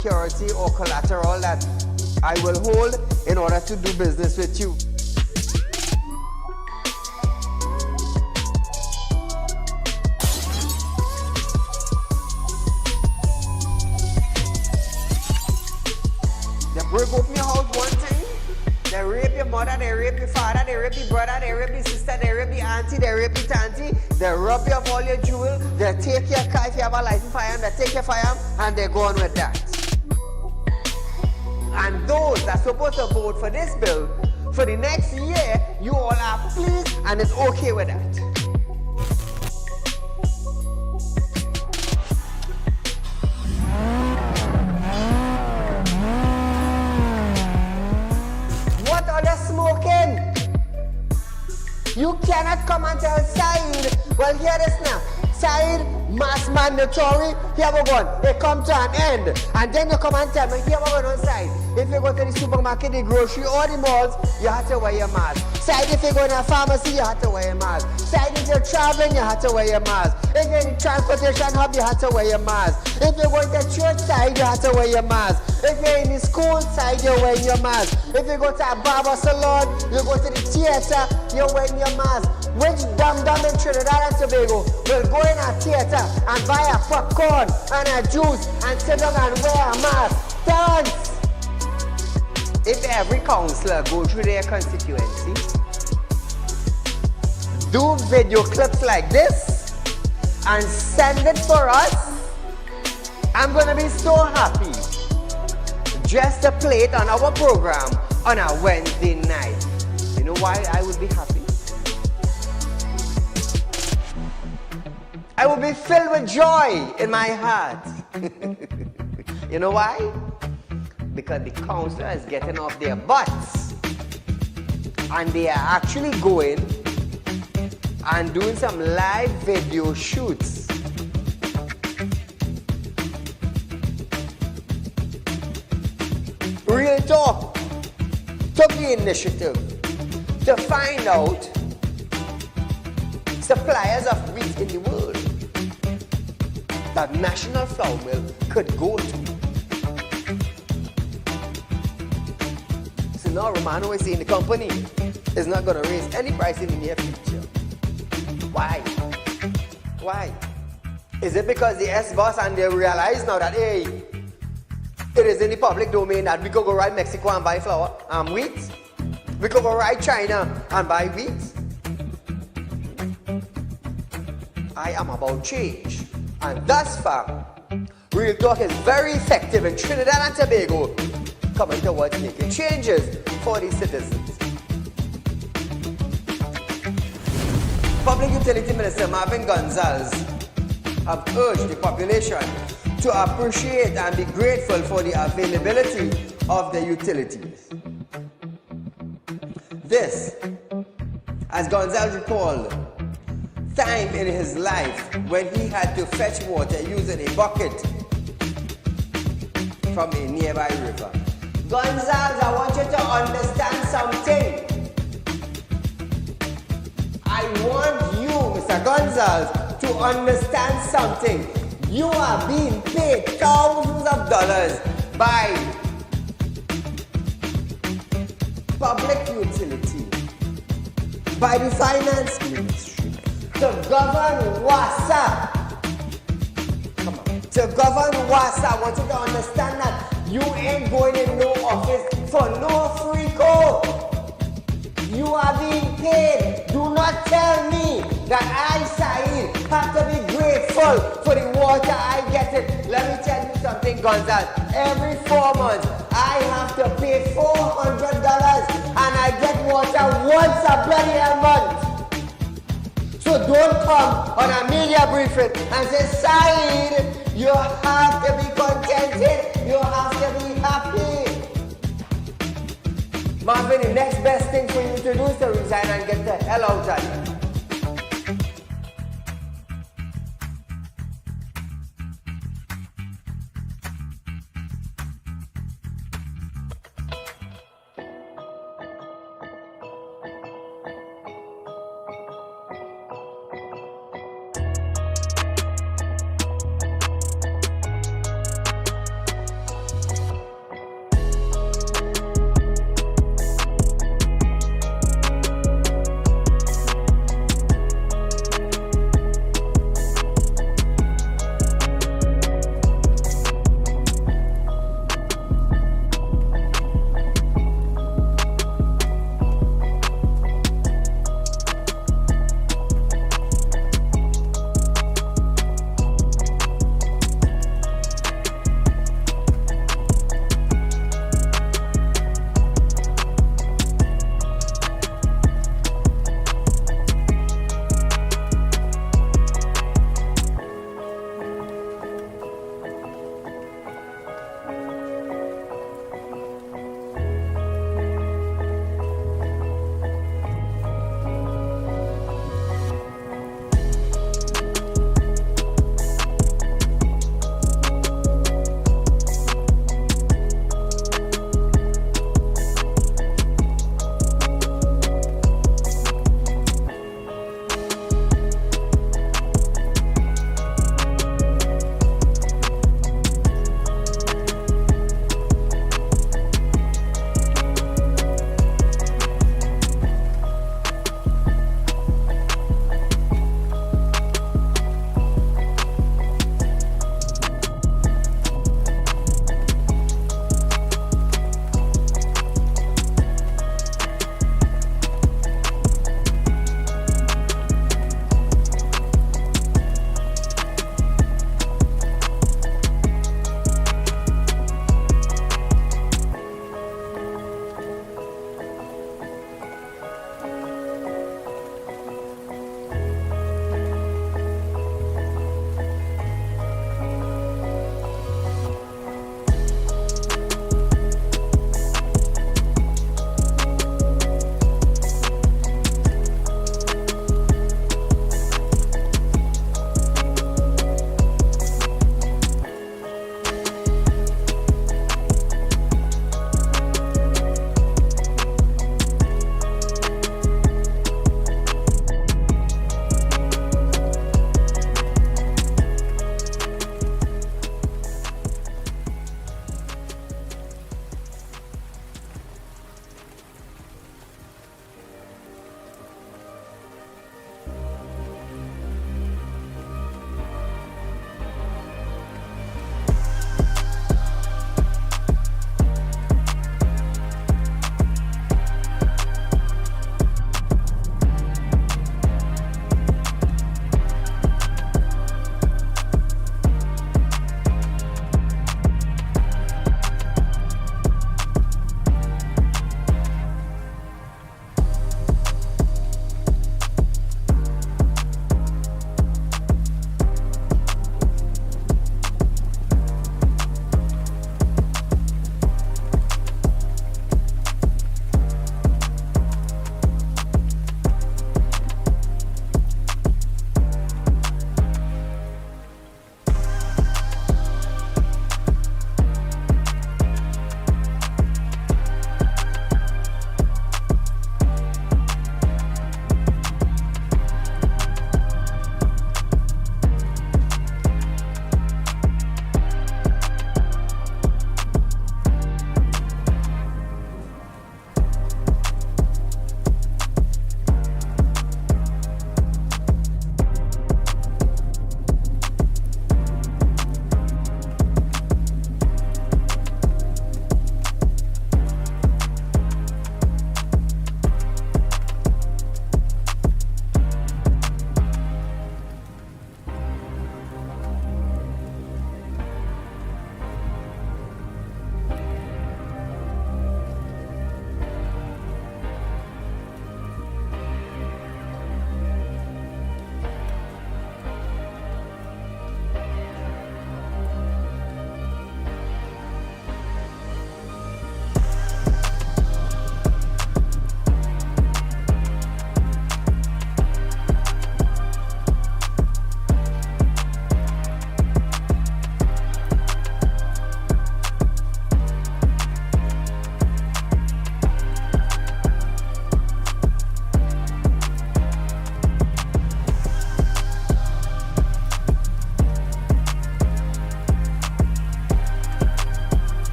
security or collateral that I will hold in order to do business with you. They break open your house one time, they rape your mother, they rape your father, they rape your brother, they rape your sister, they rape your auntie, they rape your auntie, they rob you of all your jewels, they take your car if you have a license firearm, they take your firearm and they go on with that. And those that are supposed to vote for this bill, for the next year, you all are pleased and it's okay with that. What are they smoking? You cannot come and tell Saieed, well, hear this now. Saieed, mass mandatory, here we go. They come to an end. And then you come and tell me, here we go on side. If you go to the supermarket, the grocery, or the malls, you have to wear your mask. Saieed, if you go to a pharmacy, you have to wear your mask. Saieed, if you're traveling, you have to wear your mask. If you're in the transportation hub, you have to wear your mask. If you're going to church side, you have to wear your mask. If you're in the school side, you're wearing your mask. If you go to a barber salon, you go to the theater, you're wearing your mask. Which dum-dum in Trinidad and Tobago will go in a theater and buy a popcorn and a juice and sit down and wear a mask? Thanks! If every councillor go through their constituency, do video clips like this and send it for us, I'm gonna be so happy just to play it on our program on a Wednesday night. You know why I would be happy? I will be filled with joy in my heart. You know why? Because the councillor is getting off their butts and they are actually going and doing some live video shoots. Real Talk took the initiative to find out suppliers of wheat in the world that National Flour Mill could go to. So now Romano is saying the company is not going to raise any price in the near future. Why? Why? Is it because the S-boss and they realize now that, hey, it is in the public domain that we could go right Mexico and buy flour and wheat? We could go right China and buy wheat? I am about change. And thus far, Real Talk is very effective in Trinidad and Tobago, coming towards making changes for the citizens. Public Utility Minister Marvin Gonzalez have urged the population to appreciate and be grateful for the availability of the utilities. This, as Gonzalez recalled, time in his life when he had to fetch water using a bucket from a nearby river. Gonzalez, I want you to understand something. I want you, Mr. Gonzalez, to understand something. You are being paid thousands of dollars by public utility, by the finance ministry, to govern WASA. Come on. To govern WASA, I want you to understand that you ain't going in no office for no free code. You are being paid. Do not tell me that I, Saieed, have to be grateful for the water I get it. Let me tell you something, Gonzalez. Every 4 months, I have to pay $400 and I get water once a bloody month. So don't come on a media briefing and say, Saieed, you have to be contented, you have to be happy. Marvin, the next best thing for you to do is to resign and get the hell out of here.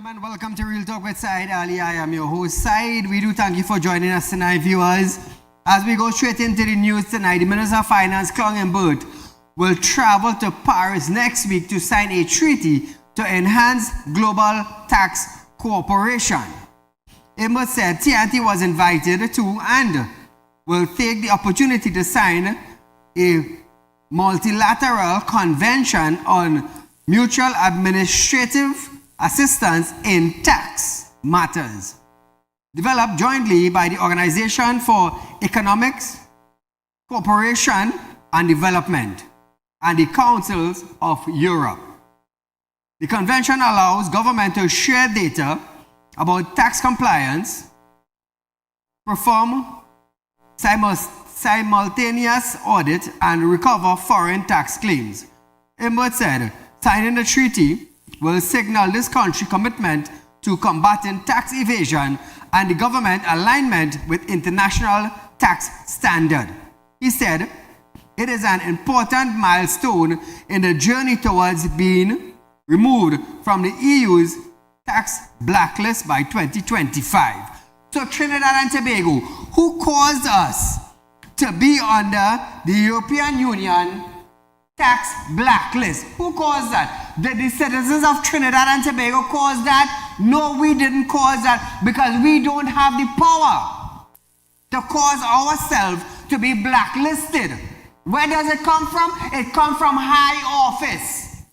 Gentlemen, welcome to Real Talk with Saieed Ali. I am your host, Saieed. We do thank you for joining us tonight, viewers. As we go straight into the news tonight, the Minister of Finance, Clong and Burt, will travel to Paris next week to sign a treaty to enhance global tax cooperation. Emmett said TNT was invited to and will take the opportunity to sign a multilateral convention on mutual administrative assistance in tax matters, developed jointly by the Organization for Economics, Cooperation and Development and the Councils of Europe. The convention allows government to share data about tax compliance, perform simultaneous audit, and recover foreign tax claims. Emmett said signing the treaty will signal this country's commitment to combating tax evasion and the government alignment with international tax standards. He said, it is an important milestone in the journey towards being removed from the EU's tax blacklist by 2025. So Trinidad and Tobago, who caused us to be under the European Union tax blacklist? Who caused that? Did the citizens of Trinidad and Tobago cause that? No, we didn't cause that, because we don't have the power to cause ourselves to be blacklisted. Where does it come from? It comes from high office.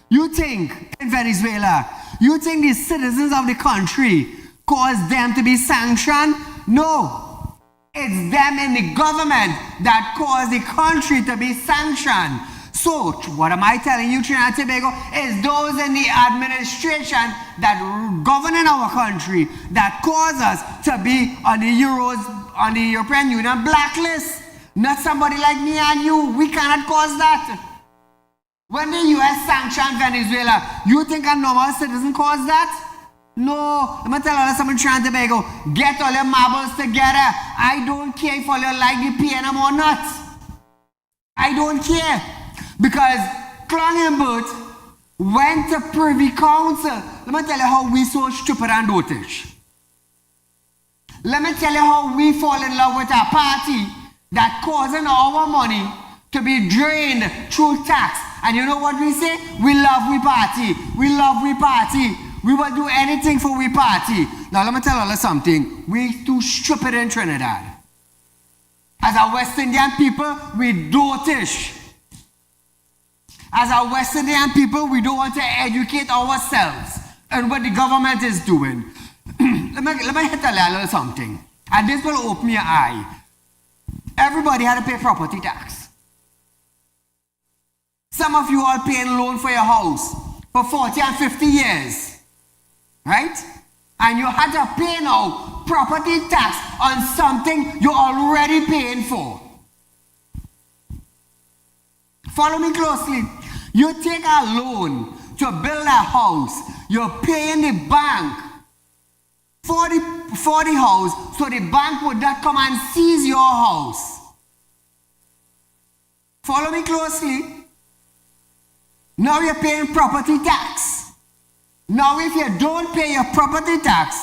You think in Venezuela, you think the citizens of the country caused them to be sanctioned? No. It's them in the government that caused the country to be sanctioned. So, what am I telling you, Trinidad and Tobago? Is those in the administration that govern in our country that cause us to be on the European Union blacklist. Not somebody like me and you. We cannot cause that. When the US sanctioned Venezuela, you think a normal citizen caused that? No. I'm going to tell you something, Trinidad and Tobago. Get all your marbles together. I don't care if you like the PNM or not. I don't care. Because Clong and Burt went to Privy Council. Let me tell you how we so stupid and dotish. Let me tell you how we fall in love with a party that causing our money to be drained through tax. And you know what we say? We love we party. We love we party. We will do anything for we party. Now let me tell you something. We too stupid in Trinidad. As a West Indian people, we dotish. As a West Indian people, we don't want to educate ourselves and what the government is doing. let me tell you a little something. And this will open your eye. everybody had to pay property tax. Some of you all paying loan for your house for 40 and 50 years. Right? And you had to pay now property tax on something you're already paying for. Follow me closely. You take a loan to build a house. You're paying the bank for the house, so the bank would not come and seize your house. Follow me closely. Now you're paying property tax. Now if you don't pay your property tax,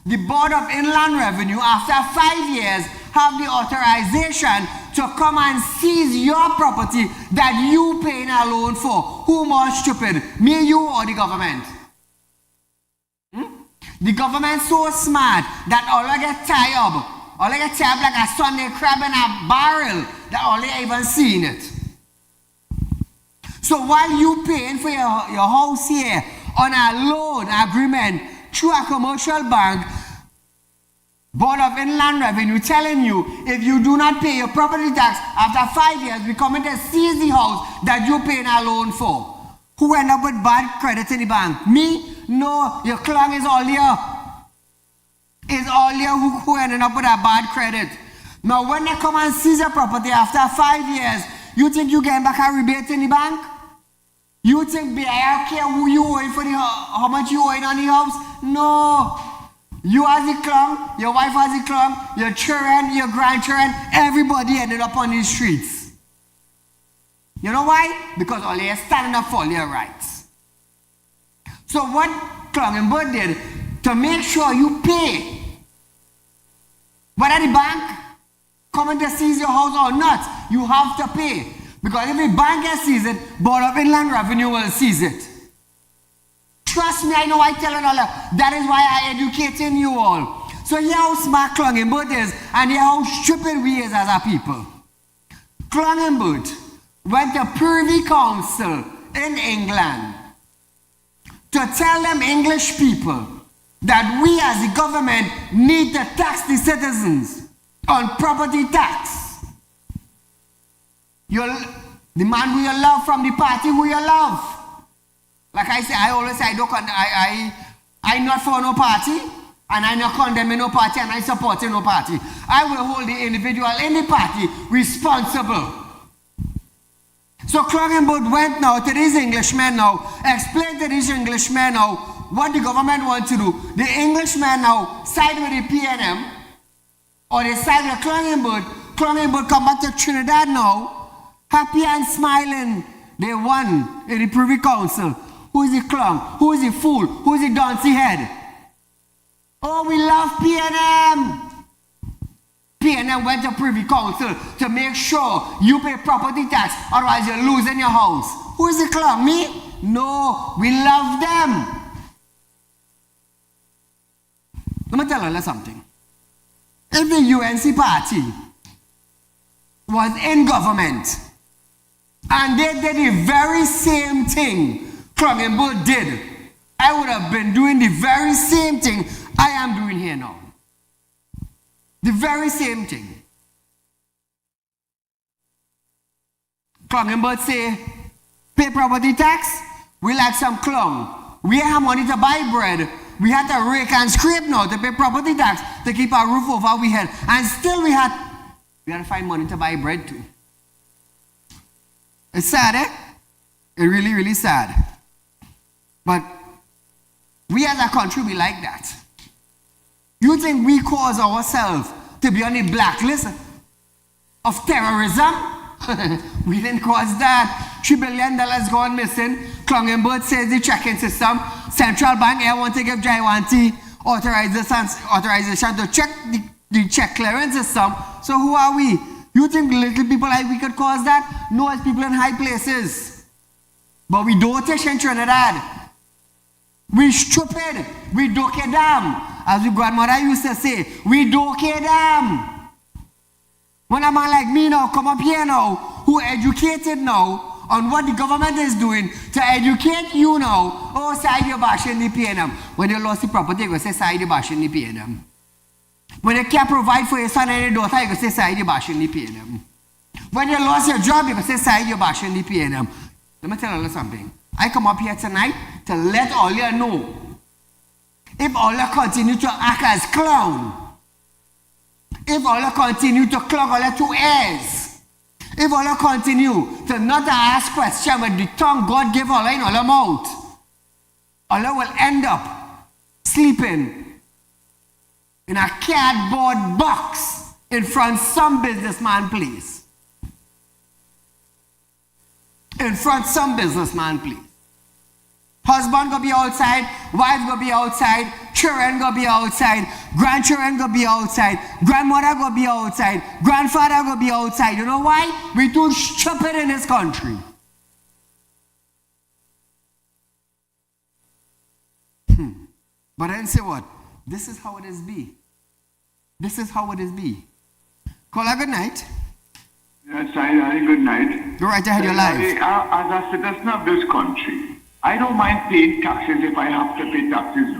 the Board of Inland Revenue, after 5 years, have the authorization to come and seize your property that you paying a loan for. Who more stupid? Me, you, or the government? The government so smart that all I get tied up. All I get tied up like a Sunday crab in a barrel that all they even seen it. So while you paying for your house here on a loan agreement through a commercial bank, Board of Inland Revenue telling you if you do not pay your property tax after 5 years, we come in to seize the house that you're paying a loan for. Who end up with bad credit in the bank? Me? No, your clung is all here. It's all here who ended up with a bad credit. Now when they come and seize your property after 5 years, you think you getting back a rebate in the bank? You think I care who you owe for how much you owe on the house? No. You as the clung, your wife as the clung, your children, your grandchildren, everybody ended up on these streets. You know why? Because all they are standing up for their rights. So what Clung and Bud did to make sure you pay, whether the bank coming to seize your house or not, you have to pay. Because if the bank gets seized it, Board of Inland Revenue will seize it. Trust me, I know I tell you all that. That is why I educating you all. So hear how smart Clung and Bud is, and hear how stupid we is as a people. Clung and Bud went to Privy Council in England to tell them English people that we as the government need to tax the citizens on property tax. The man who you love from the party who you love. Like I say, I always say, I'm not for no party, and I'm not condemning no party, and I supporting no party. I will hold the individual in the party responsible. So Clung and Bud went now to these Englishmen now, explained to these Englishmen now what the government wants to do. The Englishmen now side with the PNM, or they side with Clung and Bud. Clung and Bud come back to Trinidad now, happy and smiling. They won in the Privy Council. Who is the Clung? Who is the fool? Who is the donkey head? Oh, we love PNM. PNM went to Privy Council to make sure you pay property tax, otherwise you're losing your house. Who is the Clung? Me? No, we love them. Let me tell you something. If the UNC party was in government and they did the very same thing Clung and Bud did, I would have been doing the very same thing I am doing here now. The very same thing. Clung and Bud say, pay property tax, we like some Clung. We have money to buy bread. We had to rake and scrape now to pay property tax to keep our roof over our head. And still we had to find money to buy bread too. It's sad, eh? It's really, really sad. But we as a country, we like that. You think we cause ourselves to be on the blacklist of terrorism? We didn't cause that. $3 billion gone missing. Clung and Bud says the checking system. Central Bank here want to give Jaiwanti authorization to check the check clearance system. So who are we? You think little people like we could cause that? No, it's people in high places. But we dotish in Trinidad. We stupid. We doke them. As your grandmother used to say, we doke them. When a man like me now come up here now, who educated now on what the government is doing to educate you now, oh, Saieed, you're bashing the PNM. When you lost the property, you go say, Saieed, you're bashing the PNM. When you can't provide for your son and your daughter, you can say, Saieed, you shouldn't pay them. When you lost your job, you can say, Saieed, you shouldn't pay them. Let me tell you something. I come up here tonight to let all you know. If all you continue to act as clown, if all you continue to clog all your 2 ears, if all you continue to not ask questions with the tongue God gave all in all your mouth, all you will end up sleeping in a cardboard box in front of some businessman place. In front of some businessman place. Husband gonna be outside, wife gonna be outside, children gonna be outside, grandchildren gonna be outside, grandmother gonna be outside, grandfather gonna be outside. You know why? We too stupid in this country. But then say what? This is how it is be. This is how it is be. Caller, good night. Yes, Saieed Ali, good night. Go right ahead, you're live. As a citizen of this country, I don't mind paying taxes if I have to pay taxes.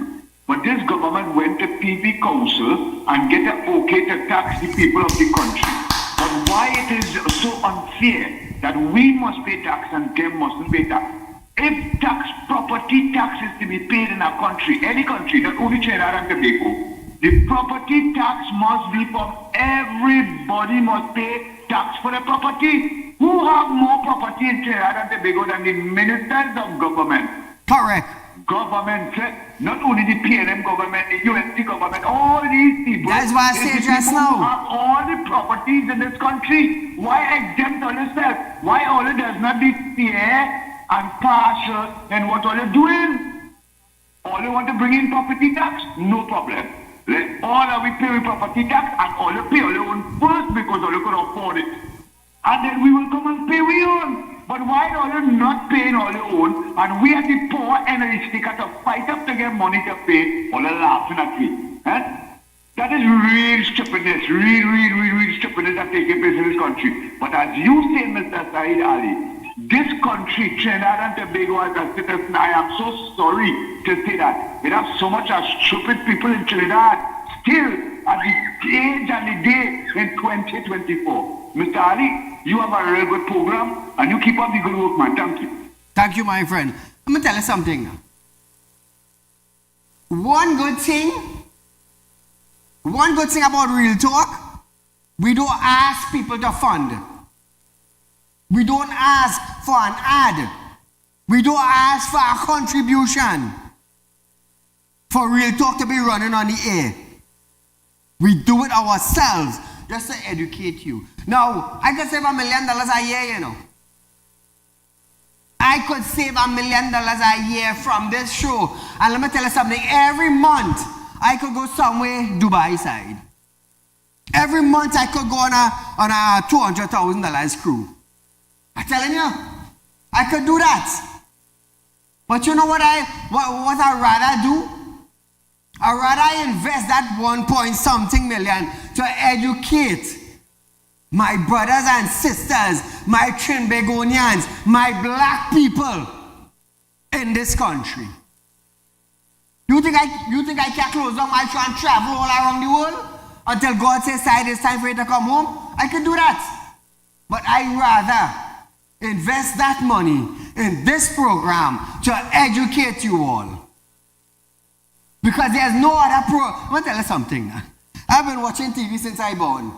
But this government went to PB Council and get an okay to tax the people of the country. But why it is so unfair that we must pay tax and them mustn't pay tax? If property tax is to be paid in a country, any country, not only Trinidad and Tobago, the property tax must be from everybody must pay tax for the property. Who have more property in Trinidad and Tobago than the ministers of government? Correct. Government, not only the PNM government, the UNC government, all these people. That's why I say just now. Who have all the properties in this country. Why exempt all yourself? Why all it does not be fair and partial in what all you're doing? All you want to bring in property tax? No problem. Let all of we pay with property tax and all you pay all your own first because all you can afford it. And then we will come and pay we own. But why are you not paying all your own? And we are the poor energy sticker to fight up to get money to pay, all are laughing at me. Eh? That is real stupidness, real stupidness that taking place in this country. But as you say, Mr. Saieed Ali, this country, Trinidad and Tobago, as a citizen, I am so sorry to say that. It has so much as stupid people in Trinidad, still at the age and the day in 2024. Mr. Ali, you have a very good program, and you keep up the good work, man. Thank you. Thank you, my friend. I'm going to tell you something now. One good thing about Real Talk, we don't ask people to fund. We don't ask for an ad. We don't ask for a contribution for Real Talk to be running on the air. We do it ourselves just to educate you. Now, I could save $1 million a year, you know. I could save $1 million a year from this show. And let me tell you something. Every month, I could go somewhere Dubai side. Every month, I could go on a $200,000 crew. I'm telling you, I could do that. But you know what I'd rather do? I'd rather invest that 1-point-something million to educate my brothers and sisters, my Trinbagonians, my black people in this country. You think I can close down my show and travel all around the world until God says, Saieed, it's time for you to come home? I can do that. But I'd rather invest that money in this program to educate you all. Because there's no other I'm going to tell you something. I've been watching TV since I born.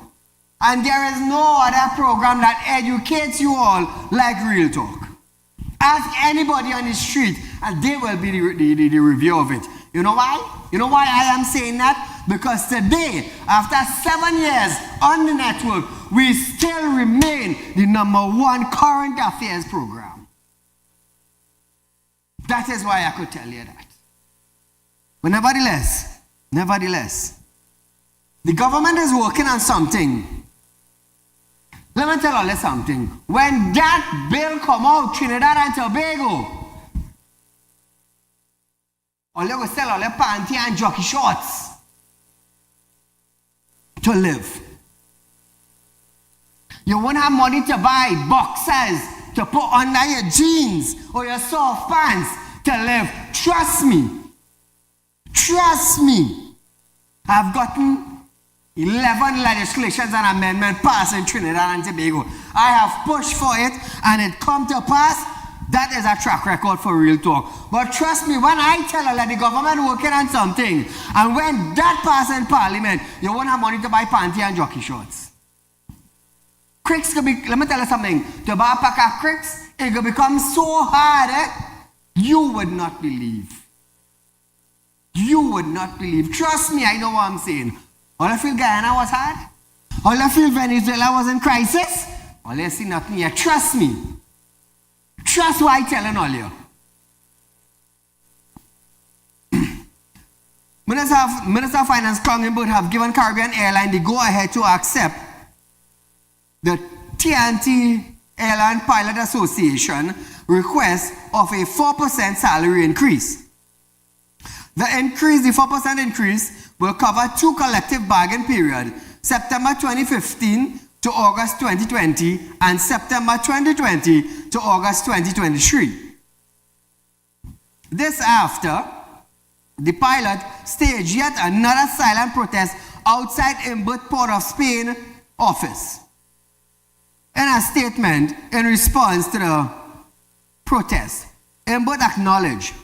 And there is no other program that educates you all like Real Talk. Ask anybody on the street and they will be the review of it. You know why? You know why I am saying that? Because today, after 7 years on the network, we still remain the #1 current affairs program. That is why I could tell you that. But nevertheless, the government is working on something. Let me tell you something. When that bill come out, Trinidad and Tobago, all you will sell all the panty and jockey shorts to live. You won't have money to buy boxers to put under your jeans or your soft pants to live. Trust me. I've gotten 11 legislations and amendments passed in Trinidad and Tobago. I have pushed for it and it come to pass. That is a track record for real talk. But trust me, when I tell you that the government working on something, and when that passes in Parliament, you won't have money to buy panty and jockey shorts. Cricks could be, let me tell you something, to buy a pack of cricks, it could become so hard, you would not believe. You would not believe. Trust me, I know what I'm saying. All I feel Guyana was hard. All I feel Venezuela was in crisis. All I see nothing yet. Trust me. Trust what I'm telling all you. Minister of Finance Clongenberg have given Caribbean Airline the go-ahead to accept the TNT Airline Pilot Association request of a 4% salary increase. The 4% increase will cover two collective bargain periods, September 2015 to August 2020 and September 2020 to August 2023. This after, the pilot staged yet another silent protest outside Imbert Port of Spain office. In a statement in response to the protest, Imbert acknowledged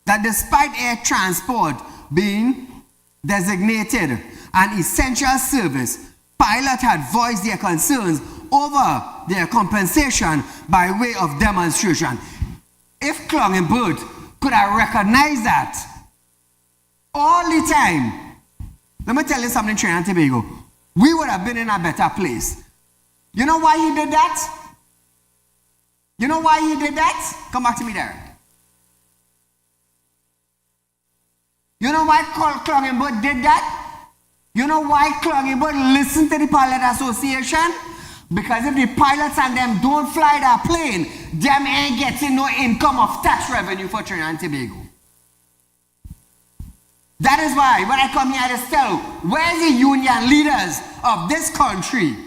that despite air transport being designated an essential service, pilots had voiced their concerns over their compensation by way of demonstration. If Clongenberg could have recognized that all the time, let me tell you something, Trinidad and Tobago, we would have been in a better place. You know why he did that? You know why he did that? Come back to me there. You know why Clongenberg did that? You know why Clongenberg listened to the Pilot Association? Because if the pilots and them don't fly that plane, them ain't getting no income of tax revenue for Trinidad and Tobago. That is why when I come here I just tell, where's the union leaders of this country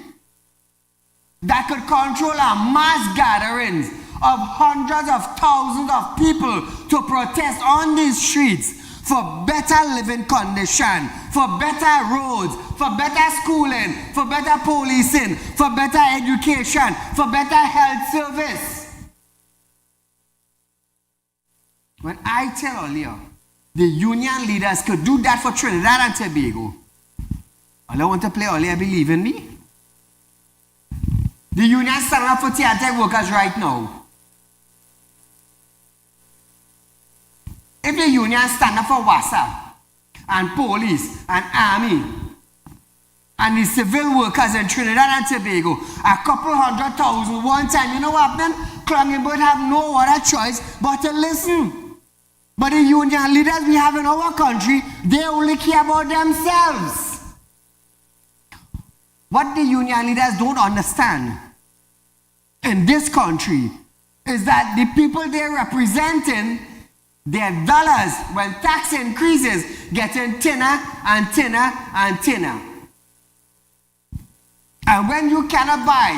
that could control our mass gatherings of hundreds of thousands of people to protest on these streets for better living condition, for better roads, for better schooling, for better policing, for better education, for better health service. When I tell all you, the union leaders could do that for Trinidad and Tobago, all I want to play, all you believe in me? The union stand up for theater workers right now. If the union stand up for WASA and police and army and the civil workers in Trinidad and Tobago, a couple 100,000 one time, you know what happened? Clongenberg have no other choice but to listen. But the union leaders we have in our country, they only care about themselves. What the union leaders don't understand in this country is that the people they're representing, their dollars, when tax increases, getting thinner and thinner and thinner. And when you cannot buy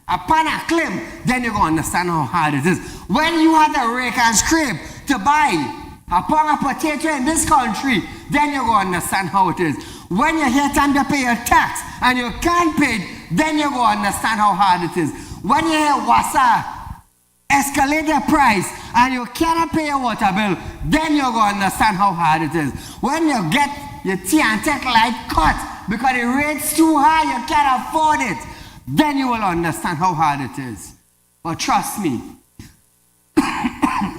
a pan of clim, then you're going to understand how hard it is. When you have to rake and scrape to buy a pound of potato in this country, then you're going to understand how it is. When you hear time to pay your tax and you can't pay it, then you're going to understand how hard it is. When you hear WASA escalate the price and you cannot pay your water bill, then you're going to understand how hard it is. When you get your TNT light cut because the rate's too high, you can't afford it, then you will understand how hard it is. But trust me,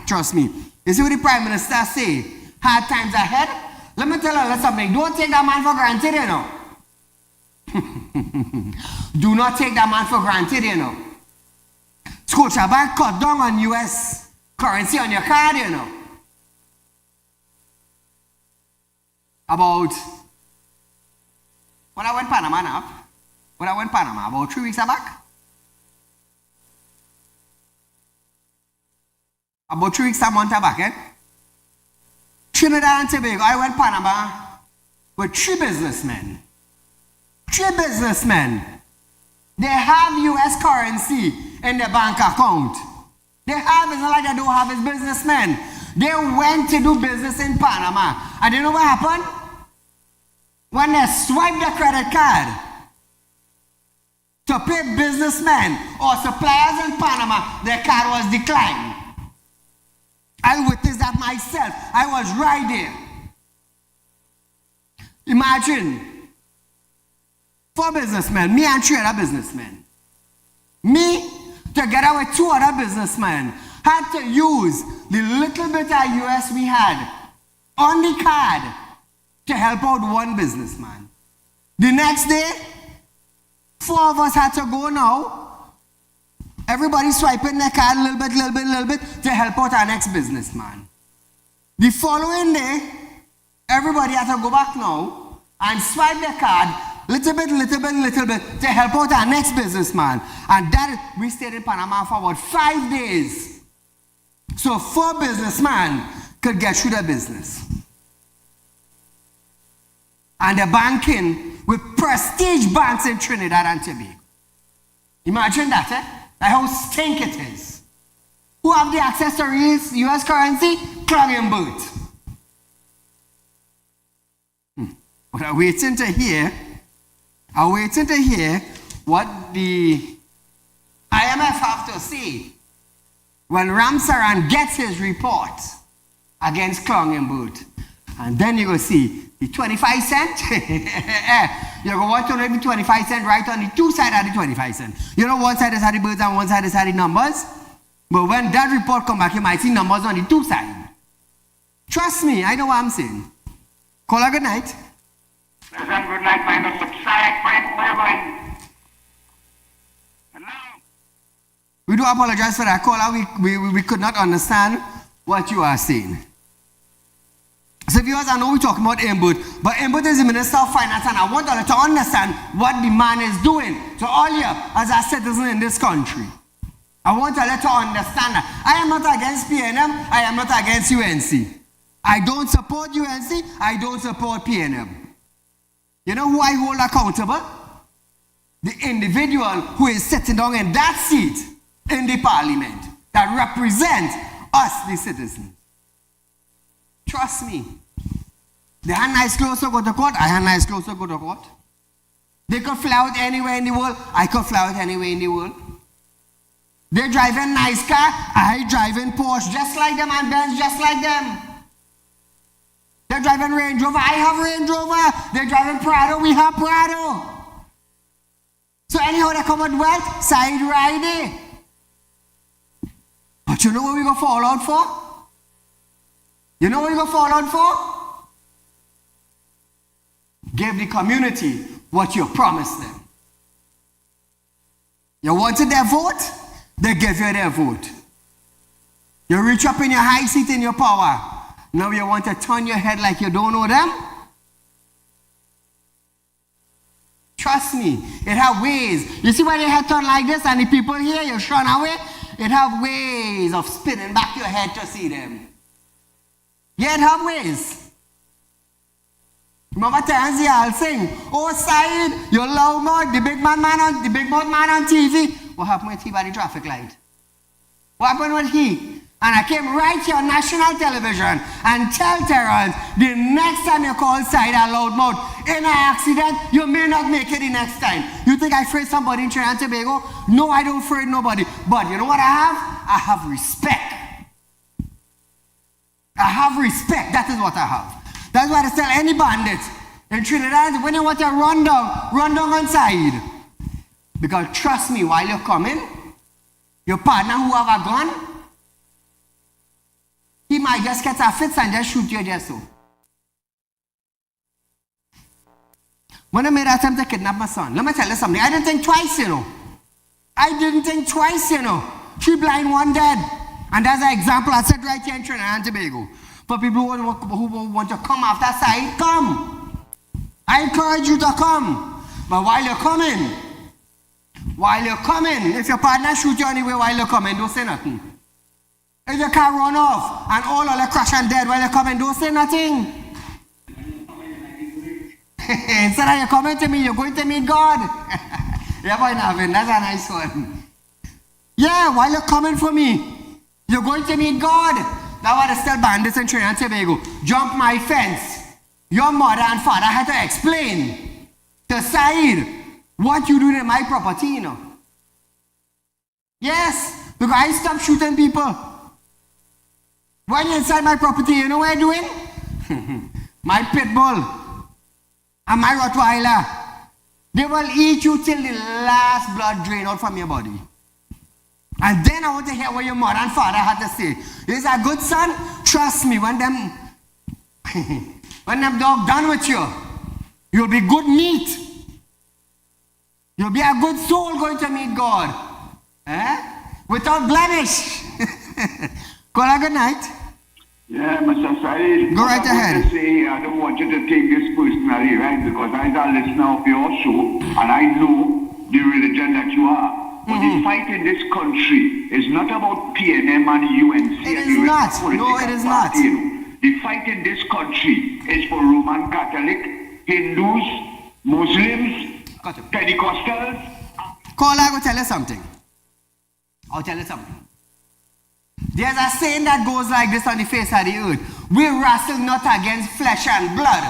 trust me. You see what the Prime Minister say? Hard times ahead? Let me tell you something. Don't take that man for granted, you know. Do not take that man for granted, you know. Scotiabank cut down on US currency on your card, you know. About, when I went Panama now, about 3 weeks back. About 3 weeks a month back, eh? Trinidad and Tobago, I went Panama with 3 businessmen. 3 businessmen. They have US currency in their bank account. They have, it's not like they don't have his businessmen. They went to do business in Panama. And you know what happened? when they swipe their credit card to pay businessmen or suppliers in Panama, their card was declined. I witnessed that myself. I was right there. Imagine, 4 businessmen, me and 3 other businessmen. Me, together with 2 other businessmen, had to use the little bit of US we had on the card to help out 1 businessman. The next day, 4 of us had to go now. Everybody swiping their card a little bit to help out our next businessman. The following day, everybody had to go back now and swipe their card little bit to help out our next businessman. And that we stayed in Panama for about 5 days. So 4 businessmen could get through their business. And they're banking with prestige banks in Trinidad and Tobago. Imagine that, eh? Like how stink it is. Who have the access to real US currency? Clugging boot. But I'm waiting to hear what the IMF have to say when Ramsaran gets his report against Clugging boot. And then you go see the 25 cent. You're going to want to know the 25 cent right on the 2 sides of the 25 cent. You know, one side is had the birds and one side is had the numbers. But when that report come back, you might see numbers on the 2 sides. Trust me, I know what I'm saying. Call a good night. Good night, my Mr. Saieed. Hello. We do apologize for that caller. We could not understand what you are saying. So viewers, I know we're talking about Inbut, but Inbut is the Minister of Finance, and I want you to understand what the man is doing to all you as a citizen in this country. I want you to understand that. I am not against PNM, I am not against UNC. I don't support UNC, I don't support PNM. You know who I hold accountable? The individual who is sitting down in that seat in the parliament that represents us, the citizens. Trust me. They had nice clothes to go to court. I had nice clothes to go to court. They could fly out anywhere in the world. I could fly out anywhere in the world. They drive a nice car. I drive in Porsche just like them and Benz just like them. They're driving Range Rover. I have Range Rover. They're driving Prado. We have Prado. So anyhow they come with wealth, side riding. But you know what we go fall out for? You know what you're going to fall out for? Give the community what you promised them. You wanted their vote? They give you their vote. You reach up in your high seat in your power. Now you want to turn your head like you don't know them? Trust me, it have ways. You see when your head turn like this and the people here, you shun away? It have ways of spinning back your head to see them. Yeah, it have ways. Remember Saieed Ali sing, "Oh Saieed, you loud mouth, the big mouth man on TV." What happened with he by the traffic light? What happened with he? And I came right here on national television and tell Terrence, the next time you call Saieed a loud mouth in an accident, you may not make it the next time. You think I afraid somebody in Trinidad and Tobago? No, I don't afraid nobody. But you know what I have? I have respect. I have respect. That is what I have. That's why I tell any bandit in Trinidad, when you want to run down on Saieed. Because trust me, while you're coming, your partner who have a gun, he might just get a fit and just shoot you just so. When I made an attempt to kidnap my son, let me tell you something. I didn't think twice, you know. Three blind, one dead. And that's an example I said right here in Trinidad and Tobago. For people who want to come after Saieed, come. I encourage you to come. But while you're coming, if your partner shoots you anyway while you're coming, don't say nothing. If your car run off and all of them crash and dead while you're coming, don't say nothing. Instead of you coming to me, you're going to meet God. Yeah, boy, Navin, that's a nice one. Yeah, while you're coming for me, you're going to meet God. That's why they still bandits in Trinidad and Tobago. Jump my fence. your mother and father had to explain to Saeed what you doing in my property, you know. Yes, because I stopped shooting people. When you're inside my property, you know what I'm doing? My pit bull and my Rottweiler, they will eat you till the last blood drain out from your body. And then I want to hear what your mother and father had to say. He's a good son. Trust me, when them dog done with you, you'll be good meat. You'll be a good soul going to meet God. Without blemish. Call a good night. Yeah, Mr. Saeed. Go right ahead. I want to say, I don't want you to take this personally, right? Because I'm a listener of your show, and I know the religion that you are. But the fight in this country is not about PNM and UNC. It is not. No, it is not. The fight in this country is for Roman Catholic, Hindus, Muslims, Pentecostals. Call, I will tell you something. I'll tell you something. There's a saying that goes like this on the face of the earth. We wrestle not against flesh and blood,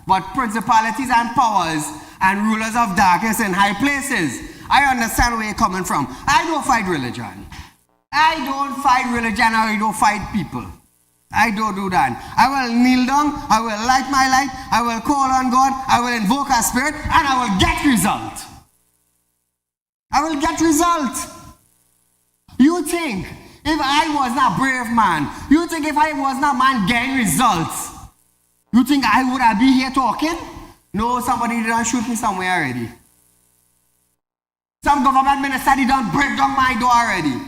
but principalities and powers and rulers of darkness in high places. I understand where you're coming from. I don't fight religion. I don't fight religion, or I don't fight people. I don't do that. I will kneel down, I will light my light, I will call on God, I will invoke a spirit, and I will get result. I will get result. You think if I was not a brave man, you think if I was not a man getting results, you think I would have been here talking? No, somebody done shoot me somewhere already. Some government minister done break down my door already.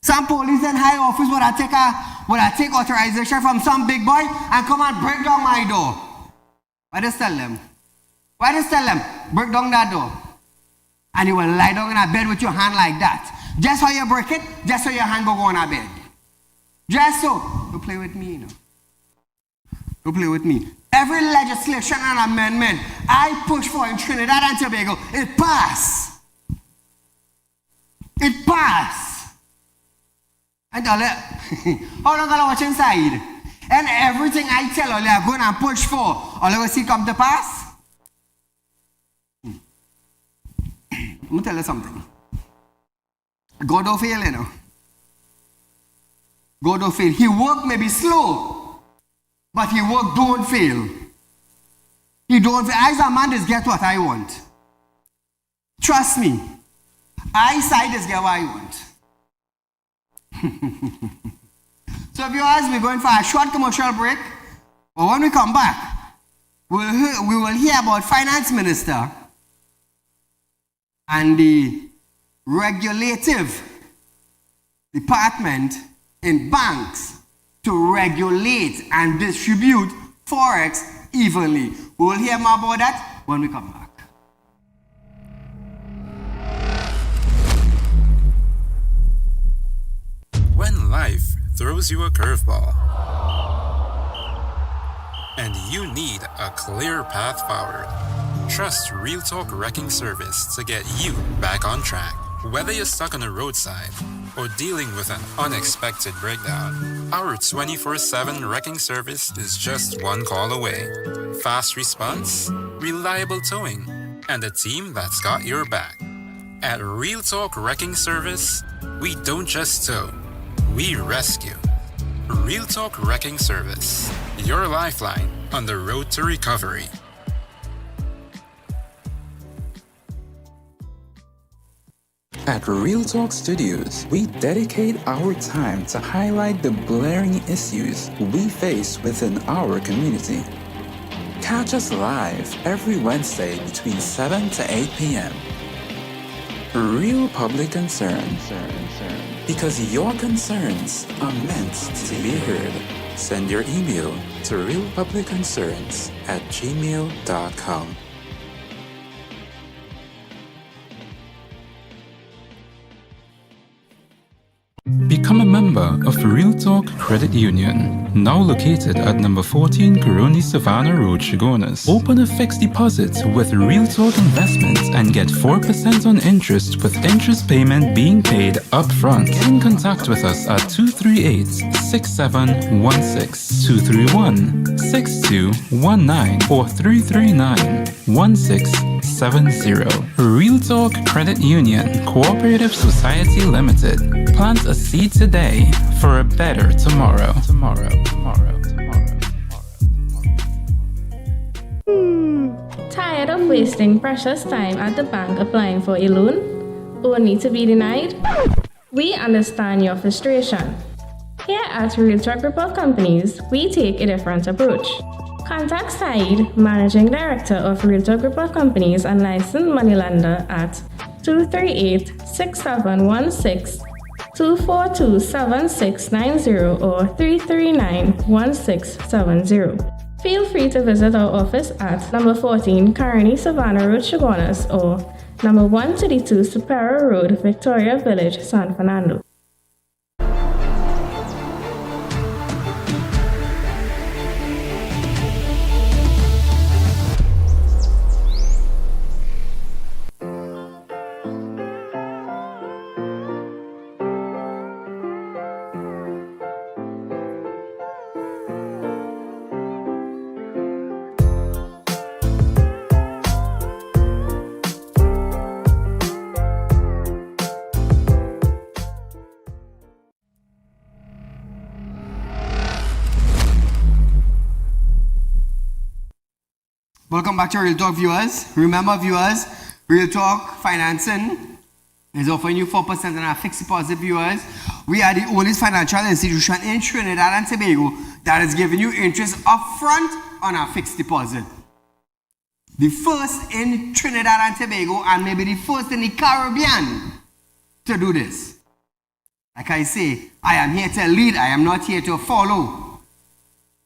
Some police and high office would I take authorization from some big boy and come and break down my door. Why just tell them? Why just tell them? Break down that door. And you will lie down in a bed with your hand like that. Just how you break it, just so your hand go on a bed. Just so. Don't play with me, you know. Don't play with me. Every legislation and amendment I push for in Trinidad and Tobago, it passed. It passed. And all how long are you watching Saeed? And everything I tell all you are going and push for, all you will see come to pass? Let me tell you something. God don't fail, you know. God don't fail. He work may be slow, but he work don't fail. He don't fail. I as a man just get what I want. Trust me. I side just get what I want. So if you ask me, going for a short commercial break, or when we come back, we will hear about finance minister and the regulative department in banks to regulate and distribute Forex evenly. We will hear more about that when we come back. When life throws you a curveball and you need a clear path forward, trust Real Talk Wrecking Service to get you back on track. Whether you're stuck on the roadside or dealing with an unexpected breakdown, our 24/7 wrecking service is just one call away. Fast response, reliable towing, and a team that's got your back. At Real Talk Wrecking Service, we don't just tow, we rescue. Real Talk Wrecking Service, your lifeline on the road to recovery. At Real Talk Studios, we dedicate our time to highlight the blaring issues we face within our community. Catch us live every Wednesday between 7 to 8 p.m. Real Public Concern. Because your concerns are meant to be heard. Send your email to realpublicconcerns@gmail.com. Become Become a member of Real Talk Credit Union, now located at number 14 Coroni Savannah Road, Chaguanas. Open a fixed deposit with Real Talk Investments and get 4% on interest with interest payment being paid upfront. Get in contact with us at 238-6716, 231-6219 or 339-1670. Real Talk Credit Union Cooperative Society Limited. Plant a seed today for a better tomorrow. Tired of wasting precious time at the bank applying for a loan, only to be denied? We understand your frustration. Here at Real Talk Group of Companies, we take a different approach. Contact Saieed, Managing Director of Real Talk Group of Companies and licensed moneylender at 238-6716, 242-7690 or 339-1670. Feel free to visit our office at number 14 Coroni Savannah Road, Chaguanas or number 132 Superior Road, Victoria Village, San Fernando. Welcome back to Real Talk, viewers. Remember, viewers, Real Talk Financing is offering you 4% on our fixed deposit, viewers. We are the only financial institution in Trinidad and Tobago that is giving you interest upfront on our fixed deposit. The first in Trinidad and Tobago and maybe the first in the Caribbean to do this. Like I say, I am here to lead. I am not here to follow.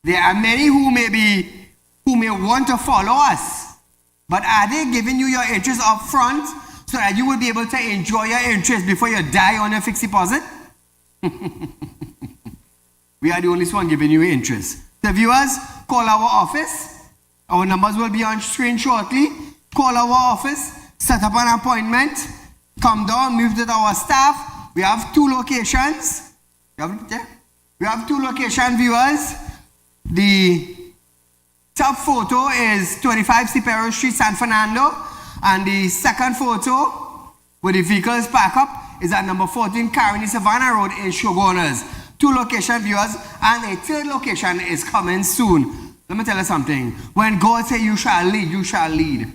There are many who may want to follow us, but are they giving you your interest up front so that you will be able to enjoy your interest before you die on your fixed deposit? We are the only one giving you interest. The viewers, call our office. Our numbers will be on screen shortly. Call our office, set up an appointment, come down, meet with our staff. We have 2 locations. We have 2 locations, viewers. The top photo is 25 Superior Street, San Fernando, and the second photo where the vehicles park up is at number 14 Coroni Savannah Road in Chaguanas. 2 location, viewers, and a 3rd location is coming soon. Let me tell you something. When God say you shall lead, you shall lead.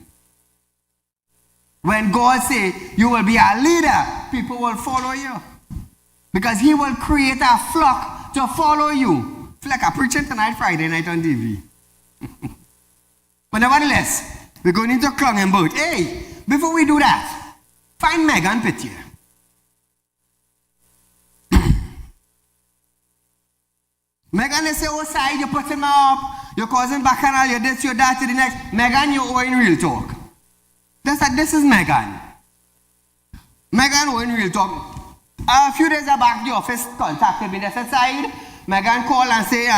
When God say you will be a leader, people will follow you. Because he will create a flock to follow you. Feel like I'm preaching tonight, Friday night on TV. But nevertheless, we're going into Clung Boat. Hey, before we do that, find Megan picture. Megan, they say, oh, side, you're putting me up. You're causing bacchanal, you're this, you're that, to the next. Megan, you're owing Real Talk. This is Megan. Megan owing Real Talk. A few days back, the office contacted me. They said, Saieed, Megan called and say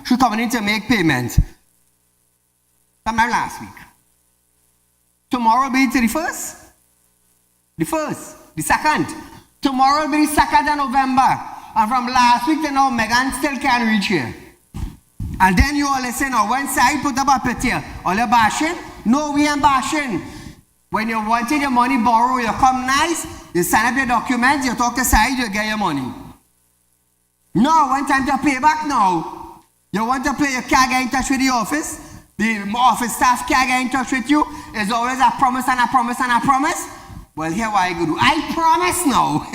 she's coming in to make payment. Sometime last week. Tomorrow will be the 1st. The 1st. The 2nd. Tomorrow will be the 2nd of November. And from last week to now, Megan still can't reach here. And then you all listen, now when Saieed put up a picture, all you bashing? No, we ain't bashing. When you wanted your money borrow, you come nice, you sign up your documents, you talk to Saieed, you get your money. No, when time to pay back now, you want to pay, you can't get in touch with the office. The office staff can't get in touch with you. It's always a promise and a promise and a promise. Well, here what I go do. I promise now.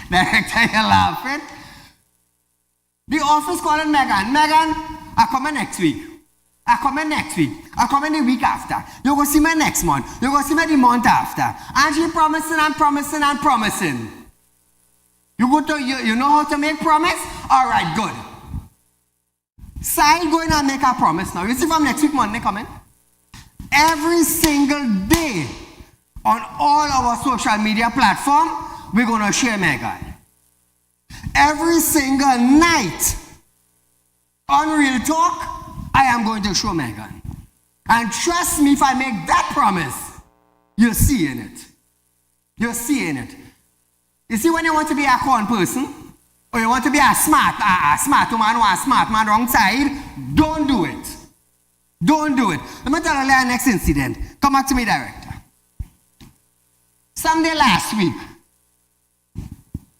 Director, you're laughing. The office calling Megan. Megan, I come in next week. I come in next week. I come in the week after. You're going to see me next month. You're going to see me the month after. And she promising and promising and promising. You know how to make promise? All right, good. Saieed going and make a promise now. You see from next week Monday coming? Every single day on all our social media platform, we're going to share Megan. Every single night on Real Talk, I am going to show Megan. And trust me, if I make that promise, you're seeing it. You're seeing it. You see, when you want to be a con person, or you want to be a smart woman or a smart man wrong side, don't do it. Don't do it. Let me tell you the next incident. Come back to me, director. Sunday last week,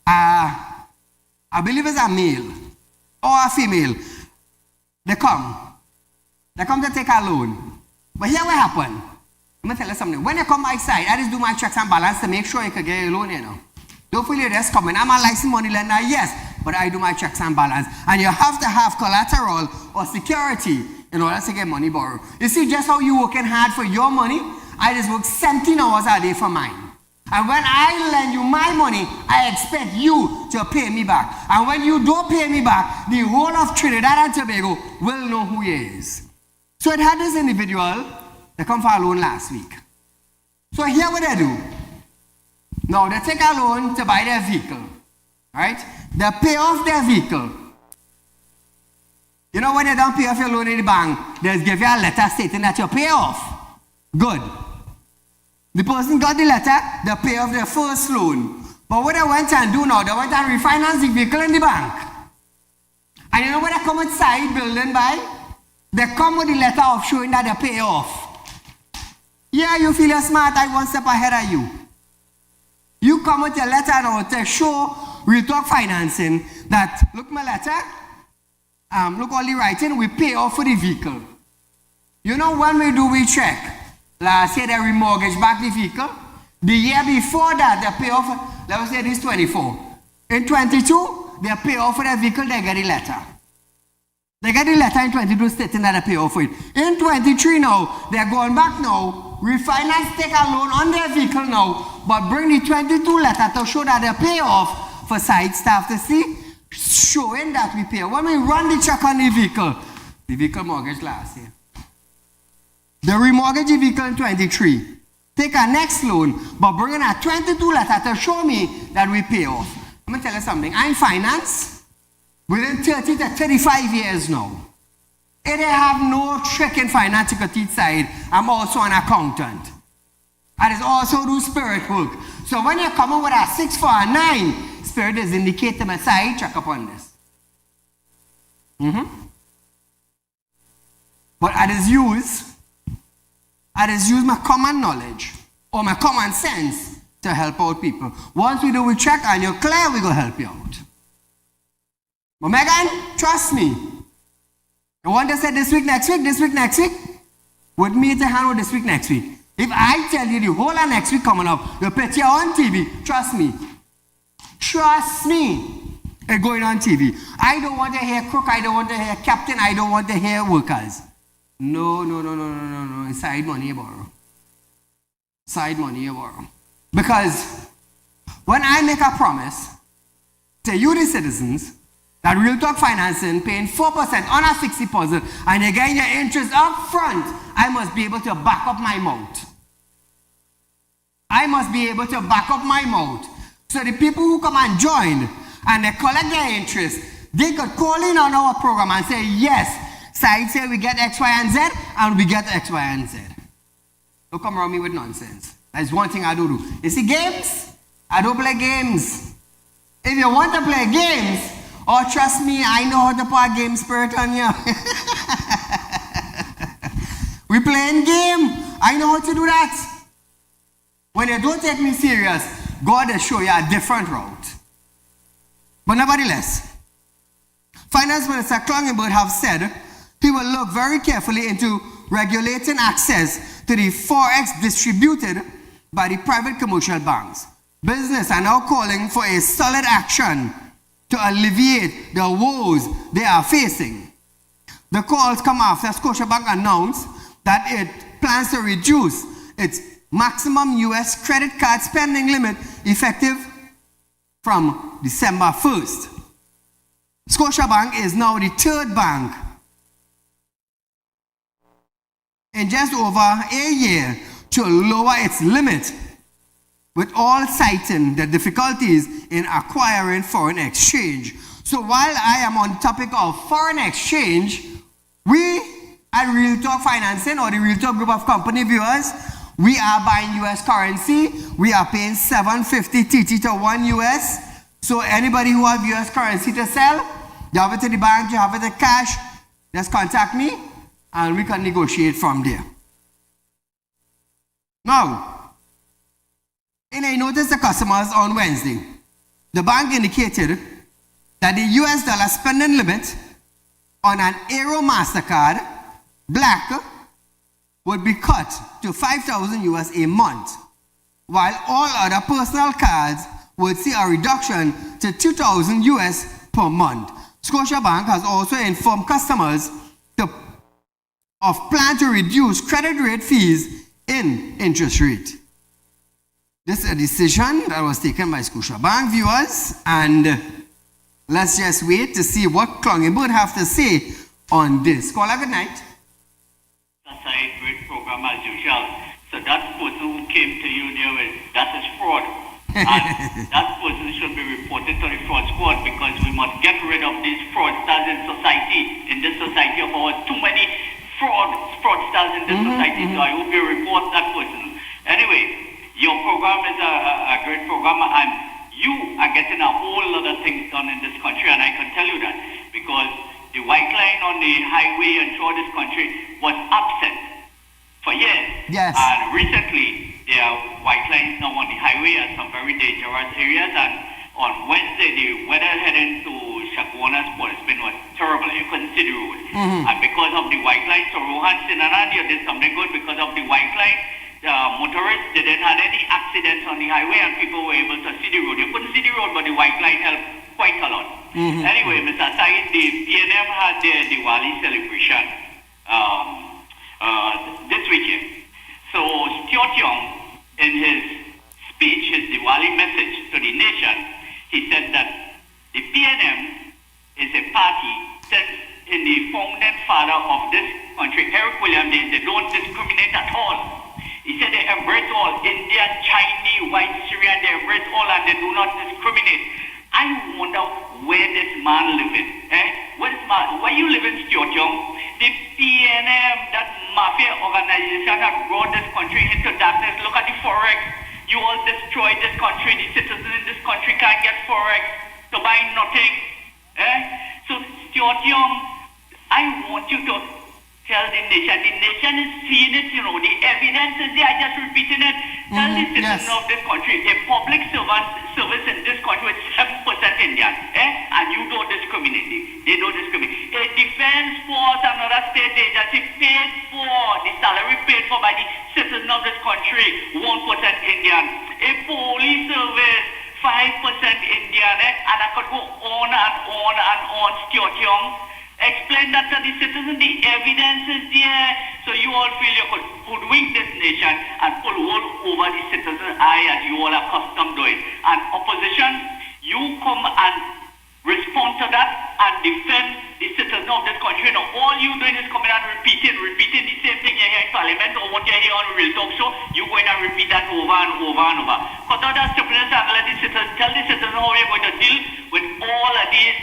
I believe it's a male or a female. They come to take a loan. But here what happened. Let me tell you something. When you come my side, I just do my checks and balance to make sure you can get your loan, you know. Don't feel you're just coming. I'm a licensed money lender, yes, but I do my checks and balance. And you have to have collateral or security in order to get money borrowed. You see just how you working hard for your money? I just work 17 hours a day for mine. And when I lend you my money, I expect you to pay me back. And when you don't pay me back, the whole of Trinidad and Tobago will know who he is. So it had this individual that come for a loan last week. So here what they do. Now they take a loan to buy their vehicle. Right? They pay off their vehicle. You know when they don't pay off your loan in the bank, they give you a letter stating that you pay off. Good. The person got the letter, they pay off their first loan. But what they went and do now, they went and refinance the vehicle in the bank. And you know what they come inside building by? They come with the letter of showing that they pay off. Yeah, you feel you're smart, I one step ahead of you. You come with your letter now to show Real Talk Financing that, look my letter, look all the writing, we pay off for the vehicle. You know when we check, last year they remortgage back the vehicle. The year before that, they pay off, let us say this 24. In 22, they pay off for the vehicle, they get the letter. They get the letter in 22 stating that they pay off for it. In 23 now, they're going back now, refinance, take a loan on their vehicle now, but bring the 22 letter to show that they pay off for side staff to see, showing that we pay. When we run the check on the vehicle mortgage last year. They remortgage the vehicle in 23. Take a next loan, but bring in a 22 letter to show me that we pay off. Let me tell you something. I'm in finance within 30 to 35 years now. If I have no trick in finance, you could teach side. I'm also an accountant. I just also do spirit work. So when you come in with a 6 for a 9, spirit is indicating my side, check up on this. But I just use my common knowledge or my common sense to help out people. Once we do we check and you're clear, we go help you out. But Megan, trust me. You want to say this week, next week? With me to handle this week, next week. If I tell you the whole of next week coming up, you'll put you on TV, trust me. Trust me. It's going on TV. I don't want to hear crook, I don't want to hear captain, I don't want to hear workers. No. It's side money you borrow. Side money you borrow. Because when I make a promise to you, the citizens, that Real Talk Financing paying 4% on a fixed deposit and you get your interest up front, I must be able to back up my mouth. I must be able to back up my mouth. So the people who come and join and they collect their interest, they could call in on our program and say, yes, side say we get X, Y, and Z, and we get X, Y, and Z. Don't come around me with nonsense. That's one thing I do. You see games? I don't play games. If you want to play games, oh, trust me, I know how to put a game spirit on you. We playing game. I know how to do that. When you don't take me serious, God will show you a different route. But nevertheless, Finance Minister Klangenberg have said he will look very carefully into regulating access to the Forex distributed by the private commercial banks. Business are now calling for a solid action to alleviate the woes they are facing. The calls come after Scotiabank announced that it plans to reduce its maximum US credit card spending limit effective from December 1st. Scotiabank is now the third bank in just over a year to lower its limit with all citing the difficulties in acquiring foreign exchange. So while I am on the topic of foreign exchange, we at Real Talk Financing, or the Real Talk group of company viewers, we are buying US currency. We are paying 750 TT to 1 US. So anybody who have US currency to sell, you have it in the bank, you have it in cash, just contact me and we can negotiate from there. Now, and I noticed the customers on Wednesday, the bank indicated that the US dollar spending limit on an Aero MasterCard Black would be cut to 5,000 US a month, while all other personal cards would see a reduction to 2,000 US per month. Scotiabank has also informed customers of plan to reduce credit rate fees in interest rate. This is a decision that was taken by Scotiabank viewers, and let's just wait to see what Clongenberg have to say on this. Caller, good night. That's a great program as usual. So that person who came to you there with, that is fraud. And that person should be reported to the fraud squad, because we must get rid of these fraudsters in society. In this society of ours, too many fraudsters in this society. So I hope you report that person. Anyway, your program is a great program, and you are getting a whole lot of things done in this country, and I can tell you that, because the white line on the highway and throughout this country was absent for years. Yes. And recently, there are white lines now on the highway at some very dangerous areas, and on Wednesday, the weather heading to Chaguanas Policeman was terrible. You couldn't see the road. And because of the white line, so Rohan Sinanan, you did something good. Because of the white line, the motorists didn't have any accidents on the highway, and people were able to see the road. You couldn't see the road, but the white line helped quite a lot. Anyway, Mr. Saeed, the PNM had their Diwali celebration this weekend. So Stuart Young, in his speech, his Diwali message to the nation, he said that the PNM is a party since in the founding father of this country, Eric William days, they don't discriminate at all. He said they embrace all, Indian, Chinese, white, Syrian, they embrace all and they do not discriminate. I wonder where this man living. Where you living, Stuart Young? The PNM, that mafia organization that brought this country into darkness. Look at the Forex. You all destroyed this country. The citizens in this country can't get Forex to buy nothing. So, Stuart Young, I want you to tell the nation is seeing it, you know, the evidence is there, I just repeating it. Tell the citizens of this country, a public service in this country is 7% Indian, and you don't discriminate. They don't discriminate. A defense force, another state agency paid for, the salary paid for by the citizens of this country, 1% Indian. A police service, 5% Indian, and I could go on and on and on, Stuart Young. Explain that to the citizens, the evidence is there, so you all feel you could hoodwink this nation and pull wool over the citizens' eye as you all are accustomed to it. And opposition, you come and respond to that and defend the citizens of this country. Now, all you doing is coming and repeating the same thing you hear in Parliament or what you hear on Real Talk Show. You're going to repeat that over and over and over. Cut out that stupidness and let the citizens, tell the citizens how you're going to deal with all of these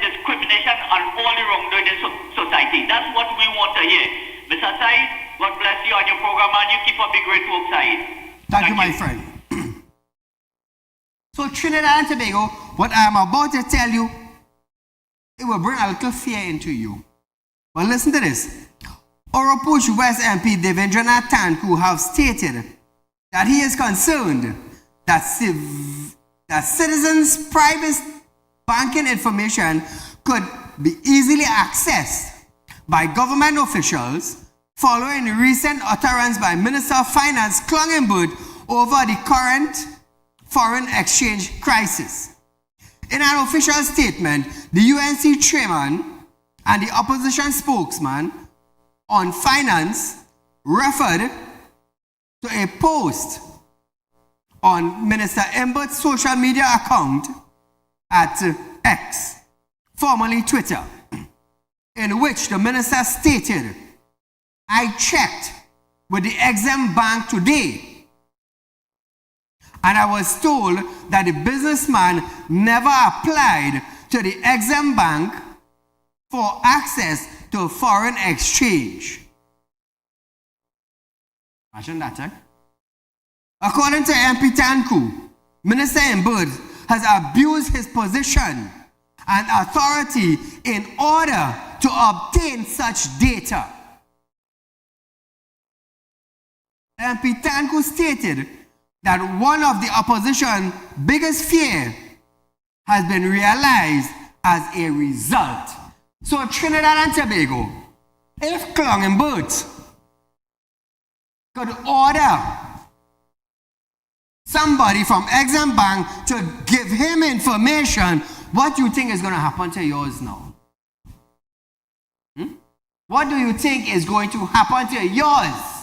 discrimination and all the wrongdoing in society. That's what we want to hear. Mr. Saeed, God bless you on your program, and you keep up the great work, Saeed. Thank you, my friend. So Trinidad and Tobago, what I am about to tell you, it will bring a little fear into you. But listen to this. Oropuch West MP Devendranath Tanku have stated that he is concerned that citizens' private banking information could be easily accessed by government officials following the recent utterance by Minister of Finance Clongenberg over the current foreign exchange crisis. In an official statement, the UNC chairman and the opposition spokesman on finance referred to a post on Minister Embert's social media account at X, formerly Twitter, in which the minister stated, "I checked with the Exim Bank today And I was told that the businessman never applied to the Exim Bank for access to foreign exchange. Imagine that, eh? According to MP Tanku, Minister Mbud has abused his position and authority in order to obtain such data. MP Tanku stated that one of the opposition's biggest fear has been realized as a result. So Trinidad and Tobago, if Klong and Boots could order somebody from Exim Bank to give him information, what do you think is going to happen to yours now? What do you think is going to happen to yours?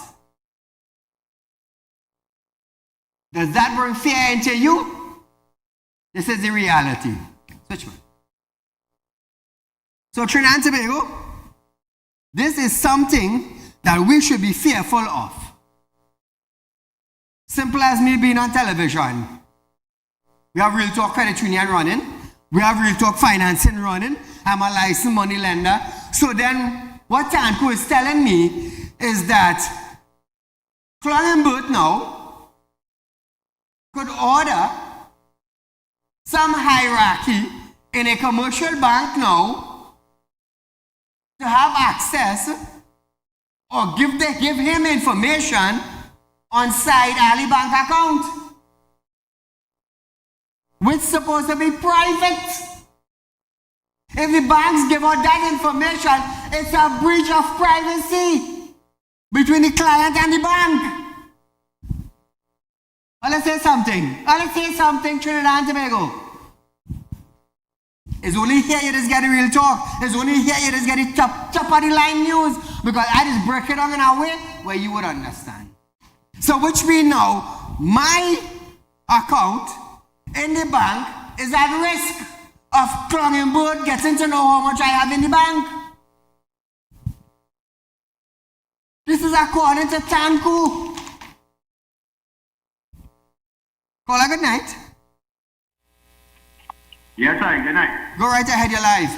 Does that bring fear into you? This is the reality. Switch one. So Trinidad and Tobago, this is something that we should be fearful of. Simple as me being on television. We have Real Talk Credit Union running. We have Real Talk Financing running. I'm a licensed money lender. So then what Tanku is telling me is that Clonenbert now could order some hierarchy in a commercial bank now to have access or give him information on Saieed Ali bank account, which is supposed to be private. If the banks give out that information, it's a breach of privacy between the client and the bank. Let's say something, Trinidad and Tobago. It's only here you just get the real talk. It's only here you just get the top of the line news, because I just break it down in a way where you would understand. So which means now, my account in the bank is at risk of Clonenbert getting to know how much I have in the bank. This is according to Tanku. Caller, good night. Yes, sir, good night. Go right ahead, you're live.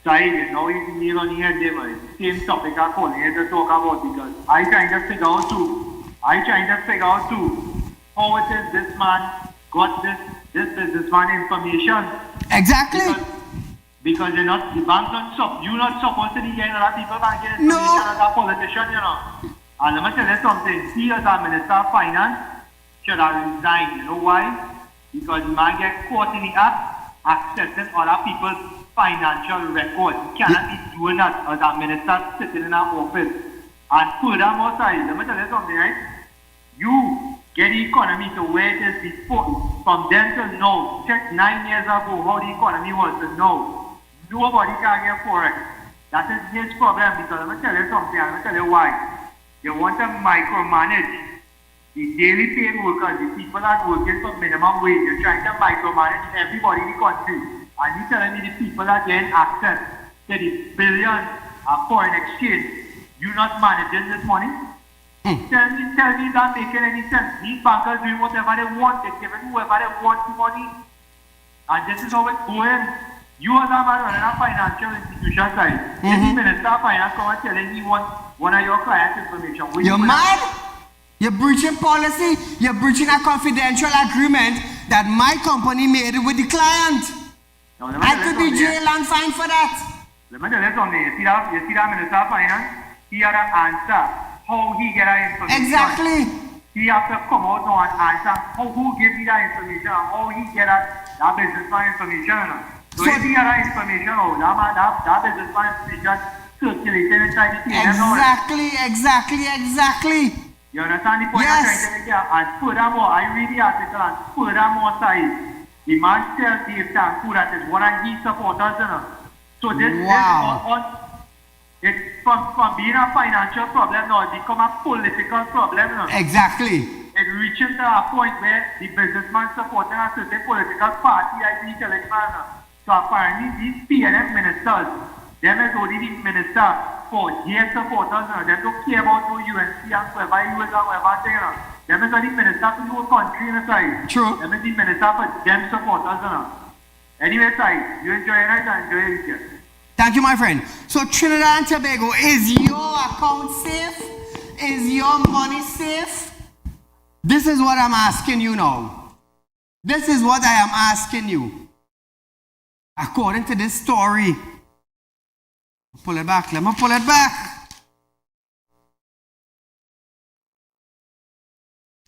Saeed, now you on here, David. Same topic I'm calling here to talk about, because I trying to figure out too how it is this man got this businessman information. Exactly. Because you're not, the bank you're not supposed to be getting other people banking No. information as a politician, you know. And let me tell you something. He as a Minister of Finance should have resigned. You know why? Because the man get caught in the act accessing other people's financial records. He cannot be doing that as a minister sitting in an office. And furthermore, sorry, let me tell you something, right? You get the economy to where it is before, from then to now. Check 9 years ago how the economy was to now. Nobody can get Forex. That is his problem, because let me tell you something, let me tell you why. They want to micromanage the daily paid workers, the people that are working for minimum wage. They're trying to micromanage everybody in the country. And you're telling me the people are getting access to the billions of foreign exchange. You're not managing this money? Tell me that making any sense. These bankers doing whatever they want. They're giving whoever they want the money. And this is how it's going. You as a man running a financial institution side. If the Minister of Finance come and telling me one of your clients' information. You're mad? You're breaching policy. You're breaching a confidential agreement that my company made with the client. Now, I could be jailed and fined for that. Let me tell you something. You see that Minister of Finance? He had an answer. How he get that information. Exactly. He has to come out now and answer who gave me that information, how he get that businessman information. So if he had that information, that businessman information circulating inside the team. Exactly. You understand the point I'm trying to make here? And furthermore, I read the article, and furthermore, side, the man tells Dave Tanku that is one of his supporters. So this it's from being a financial problem now, it become a political problem. Exactly. It reaches to a point where the businessman supporting a certain political party, I think, so apparently these PNF ministers, them is already the minister for their supporters, they don't care about no UNC and whoever you is and whoever thing. Them is the minister for your country in the side. True. Them is the minister for them supporters. Anyway, side, you enjoy it and enjoy it here. Thank you, my friend. So Trinidad and Tobago, is your account safe? Is your money safe? This is what I'm asking you now. This is what I am asking you. According to this story. Pull it back. Let me pull it back.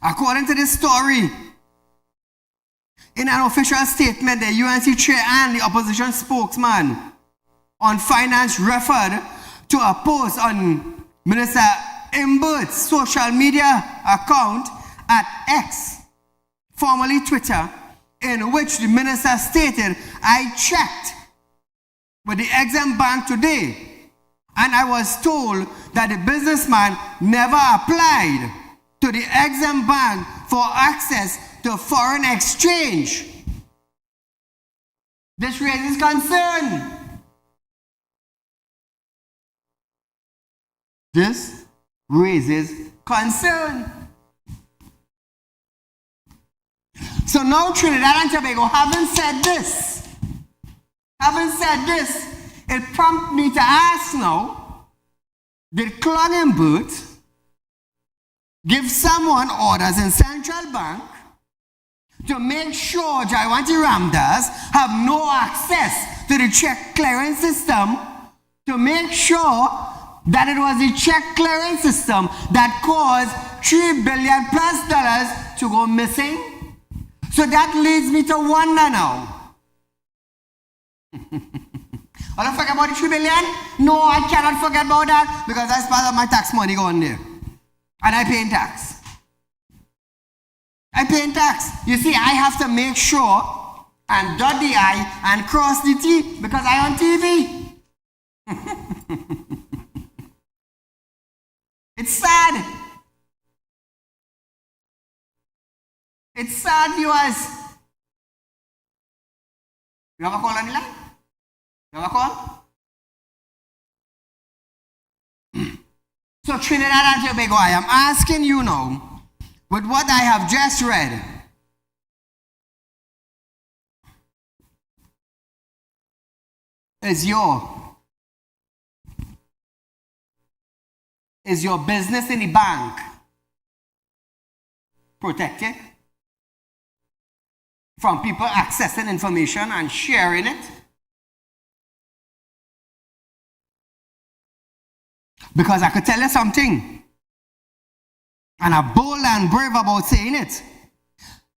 According to this story, in an official statement, the UNC chair and the opposition spokesman on finance referred to a post on Minister Imbert's social media account at X, formerly Twitter, in which the minister stated, "I checked with the Exim Bank today, and I was told that the businessman never applied to the Exim Bank for access to foreign exchange." This raises concern. This raises concern. So now Trinidad and Tobago, having said this, it prompts me to ask now, did Clungenbert give someone orders in Central Bank to make sure Jaiwanti Ramdas have no access to the check clearance system, to make sure that it was the check clearance system that caused $3 billion plus to go missing? So that leads me to wonder now. I don't forget about the 3 billion? No, I cannot forget about that because that's part of my tax money going there. And I pay in tax. You see, I have to make sure and dot the I and cross the T because I on TV. It's sad. It's sad, viewers. You have a call on the line? You have a call? So Trinidad and Tobago, I am asking you now, with what I have just read, is your business in the bank protected from people accessing information and sharing it? Because I could tell you something, and I'm bold and brave about saying it.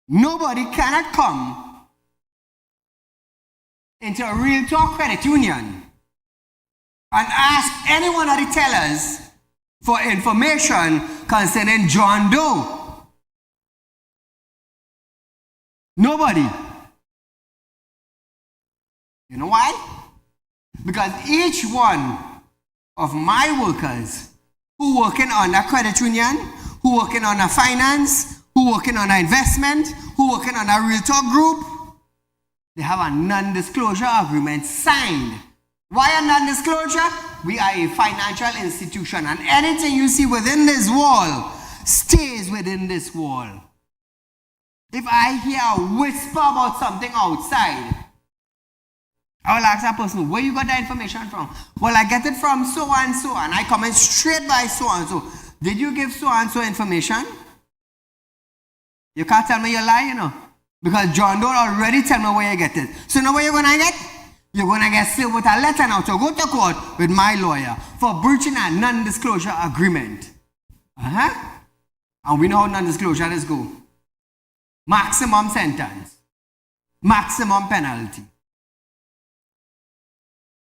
Nobody cannot come into a Real Talk credit union and ask any one of the tellers for information concerning John Doe. Nobody. You know why? Because each one of my workers who working on a credit union, who working on a finance, who working on an investment, who working on a Real Talk group, they have a non-disclosure agreement signed. Why a non-disclosure? We are a financial institution, and anything you see within this wall stays within this wall. If I hear a whisper about something outside, I will ask that person, where you got that information from? Well, I get it from so and so, and I comment straight by so and so. Did you give so and so information? You can't tell me you lie, you know, because John Doe already tell me where you get it. So now where you're gonna get? You're gonna get served with a letter now to go to court with my lawyer for breaching a non-disclosure agreement. And we know how non-disclosure is go. Maximum sentence, maximum penalty.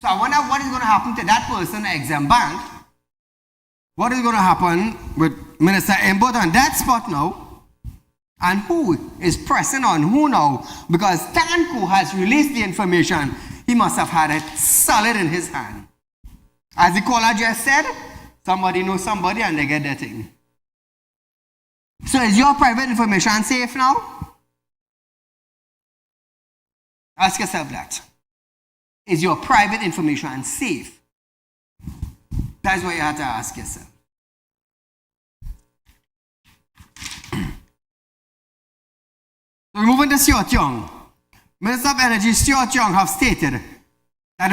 So I wonder what is going to happen to that person at Exim Bank. What is going to happen with Minister Imbert on that spot now? And who is pressing on who now? Because Tanku has released the information. He must have had it solid in his hand. As the caller just said, somebody knows somebody and they get their thing. So is your private information safe now? Ask yourself that. Is your private information safe? That's what you have to ask yourself. So we're moving to Stuart Young. Minister of Energy Stuart Young have stated that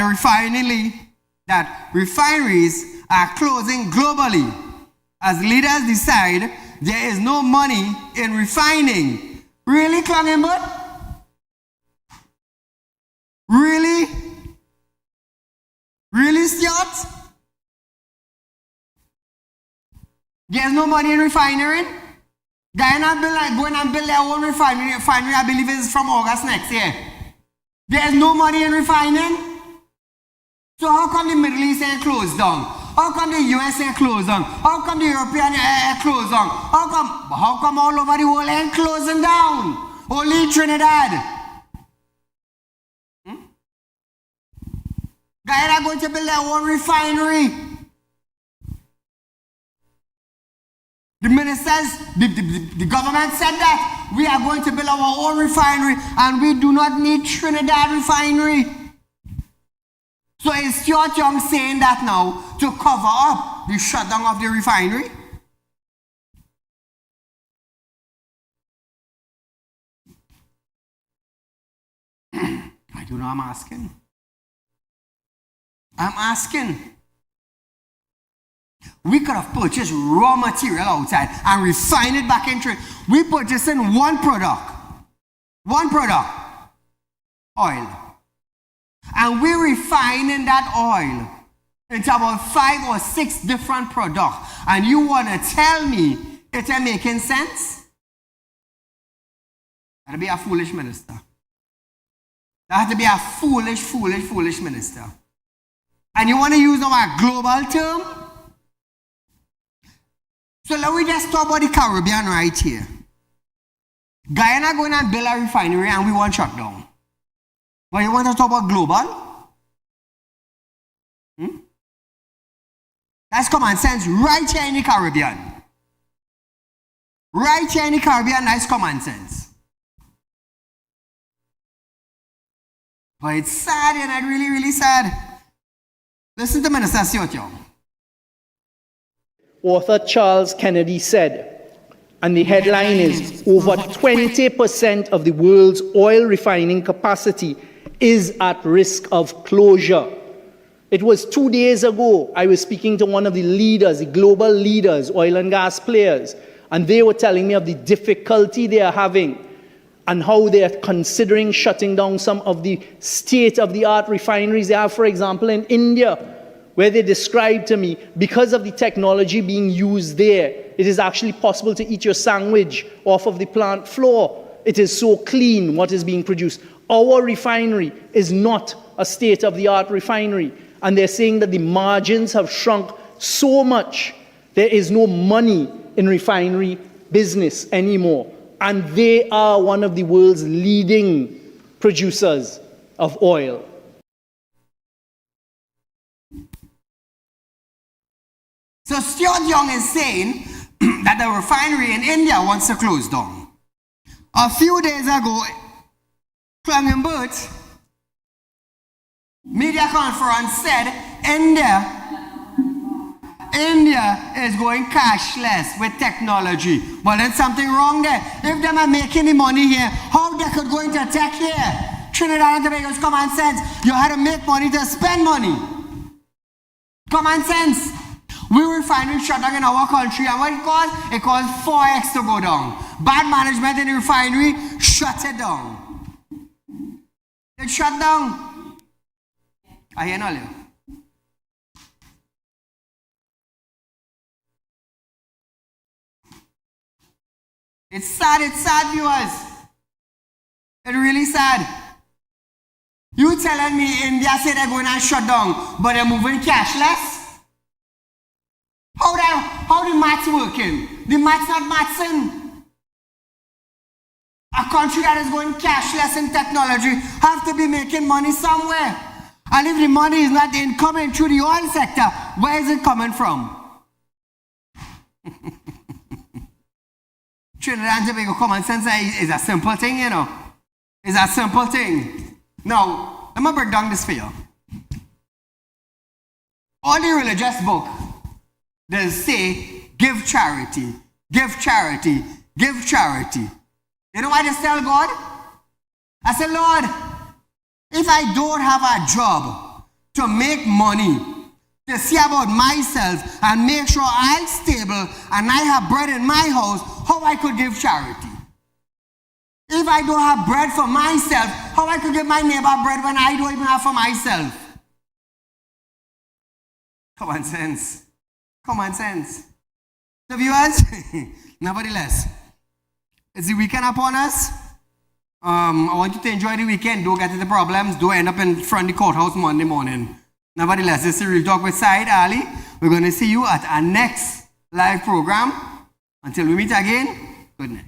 refineries are closing globally as leaders decide there is no money in refining. Really, Clongenbud? Really? Really, Stuart? There's no money in refinery? Guyana going and build their own refinery, I believe is from August next year. There's no money in refining? So how come the Middle East ain't closed down? How come the US ain't closed down? How come the European ain't closed down? How come all over the world ain't closing down? Only Trinidad. Guyana going to build their own refinery. The ministers, the government said that we are going to build our own refinery and we do not need Trinidad refinery. So is Stuart Young saying that now to cover up the shutdown of the refinery? I don't know, I'm asking. We could have purchased raw material outside and refined it back in Trinidad. We purchasing one product, oil. And we refining that oil into about 5 or 6 different products. And you want to tell me it ain't making sense? That'd be a foolish minister. That had to be a foolish minister. And you want to use our global term? So let me just talk about the Caribbean right here. Guyana going and build a refinery and we want shut down. But you want to talk about global? That's common sense right here in the Caribbean. Right here in the Caribbean, that's common sense. But it's sad, and it's really, really sad. Listen to Minister Stuart Young. Author Charles Kennedy said, and the headline is, over 20% of the world's oil refining capacity is at risk of closure. It was 2 days ago, I was speaking to one of the leaders, the global leaders, oil and gas players, and they were telling me of the difficulty they are having and how they are considering shutting down some of the state-of-the-art refineries they have, for example, in India, where they described to me, because of the technology being used there, it is actually possible to eat your sandwich off of the plant floor. It is so clean what is being produced. Our refinery is not a state-of-the-art refinery, and they're saying that the margins have shrunk so much, there is no money in refinery business anymore. And they are one of the world's leading producers of oil. So Stuart Young is saying that the refinery in India wants to close down. A few days ago, Clongenbud media conference said India is going cashless with technology. Well, there's something wrong there. If they are making the money here, how they could go into tech here? Trinidad and Tobago's common sense. You had to make money to spend money. Common sense. We refinery shut down in our country, and what it caused? It caused Forex to go down. Bad management in the refinery shut it down. It shut down. I hear no live. It's sad, viewers. It's really sad. You telling me India say they're going to shut down, but they're moving cashless? How the maths working? The maths not mathsing. A country that is going cashless in technology have to be making money somewhere. And if the money is not coming through the oil sector, where is it coming from? Trinidad and Tobago common sense is a simple thing, you know. It's a simple thing. Now, let me break down this for you. All the religious book, they say, give charity, give charity, give charity. You know what I just tell God? I said, Lord, if I don't have a job to make money, to see about myself and make sure I'm stable and I have bread in my house, how I could give charity? If I don't have bread for myself, how I could give my neighbor bread when I don't even have for myself? Common sense. Common sense. So viewers, nevertheless, it's the weekend upon us. I want you to enjoy the weekend. Don't get into problems. Don't end up in front of the courthouse Monday morning. Nevertheless, this is Real Talk with Saieed Ali. We're going to see you at our next live program. Until we meet again, good night.